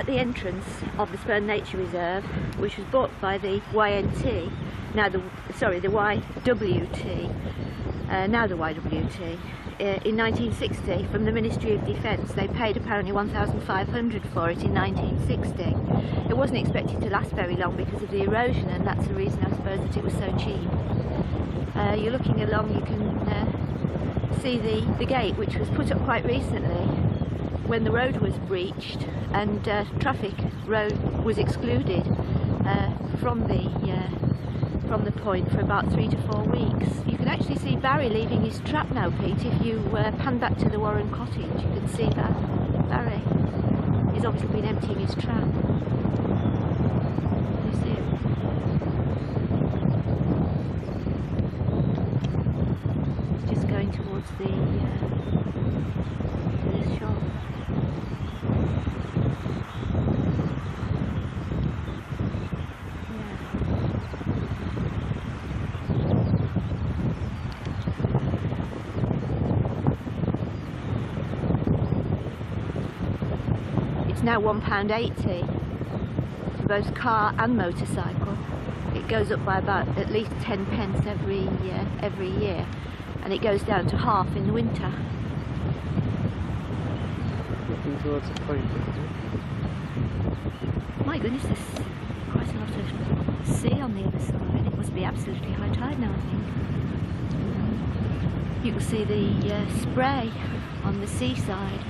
at the entrance of the Spurn Nature Reserve, which was bought by the YNT, now the YWT, now the YWT, in 1960 from the Ministry of Defence. They paid apparently $1,500 for it in 1960. It wasn't expected to last very long because of the erosion, and that's the reason, I suppose, that it was so cheap. You're looking along, you can see the gate, which was put up quite recently when the road was breached and traffic road was excluded from the point for about 3 to 4 weeks. You can actually see Barry leaving his trap now, Pete. If you pan back to the Warren cottage, you can see that Barry has obviously been emptying his trap. You see it? It's just going towards the shop. Now £1.80 for both car and motorcycle. It goes up by about at least 10 pence every year, and it goes down to half in the winter. Looking towards the point. My goodness, there's quite a lot of sea on the other side. It must be absolutely high tide now, I think. You can see the spray on the seaside.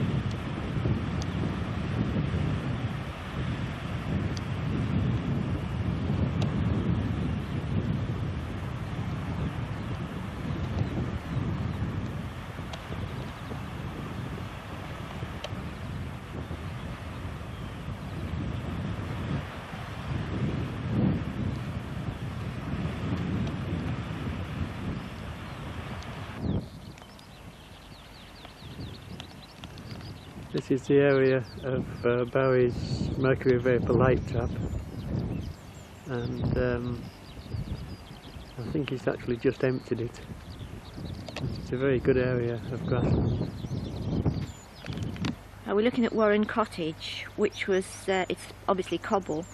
This is the area of Barry's mercury vapour light trap, and I think he's actually just emptied it. It's a very good area of grassland. Now we're looking at Warren Cottage, which was, it's obviously cobble,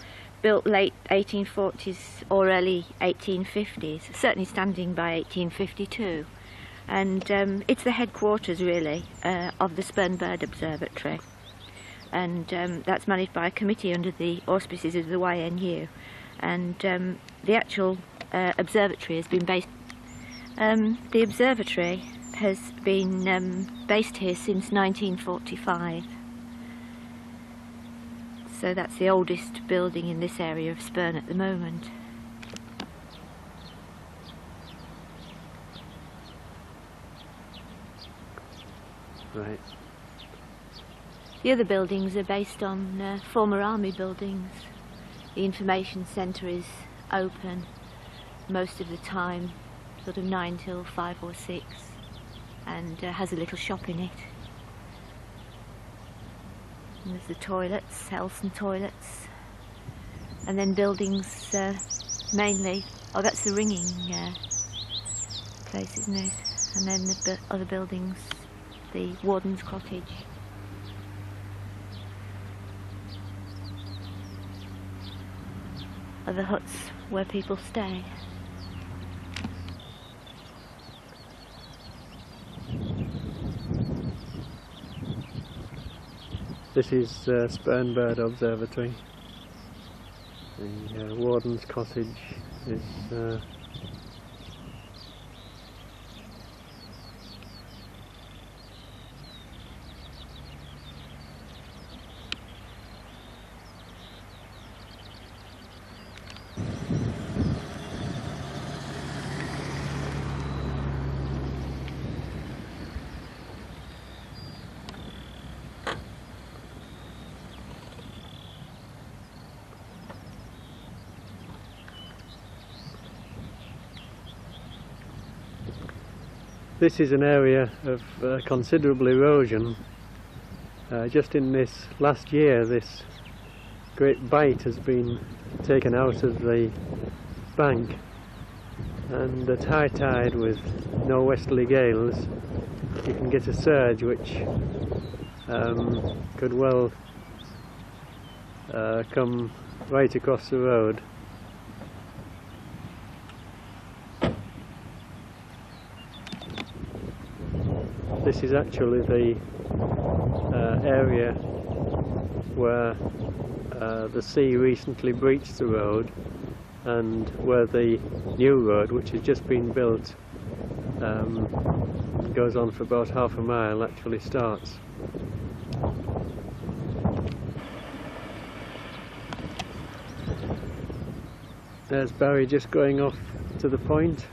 built late 1840s or early 1850s, certainly standing by 1852. And it's the headquarters really of the Spurn Bird Observatory, and that's managed by a committee under the auspices of the YNU, and the actual observatory has been based. The observatory has been based here since 1945, so that's the oldest building in this area of Spurn at the moment. Right. The other buildings are based on former army buildings. The information centre is open most of the time, sort of 9 till 5 or 6, and has a little shop in it. And there's the toilets, Helston toilets, and then buildings mainly, oh that's the ringing place, isn't it? And then the other buildings, the warden's cottage. Are the huts where people stay. This is Spurn Bird Observatory. The warden's cottage is This is an area of considerable erosion. Just in this last year, this great bight has been taken out of the bank, and at high tide with no westerly gales you can get a surge which could well come right across the road. This is actually the area where the sea recently breached the road, and where the new road, which has just been built, goes on for about half a mile, actually starts. There's Barry just going off to the point.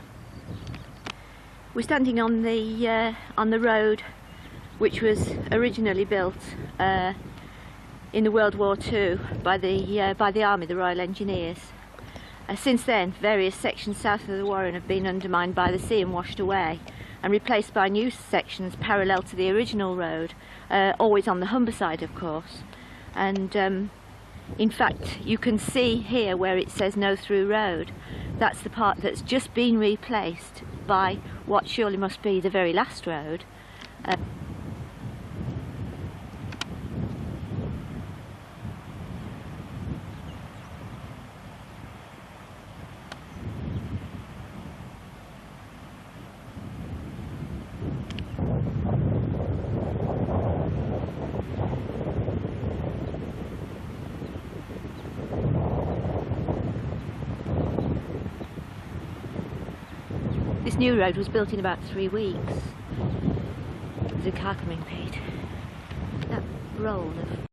We're standing on the road which was originally built in the World War II by the Army, the Royal Engineers. Since then, various sections south of the Warren have been undermined by the sea and washed away, and replaced by new sections parallel to the original road, always on the Humber side, of course. And in fact, you can see here where it says no through road. That's the part that's just been replaced by what surely must be the very last road. This new road was built in about 3 weeks. There's a car coming, Pete. That roll of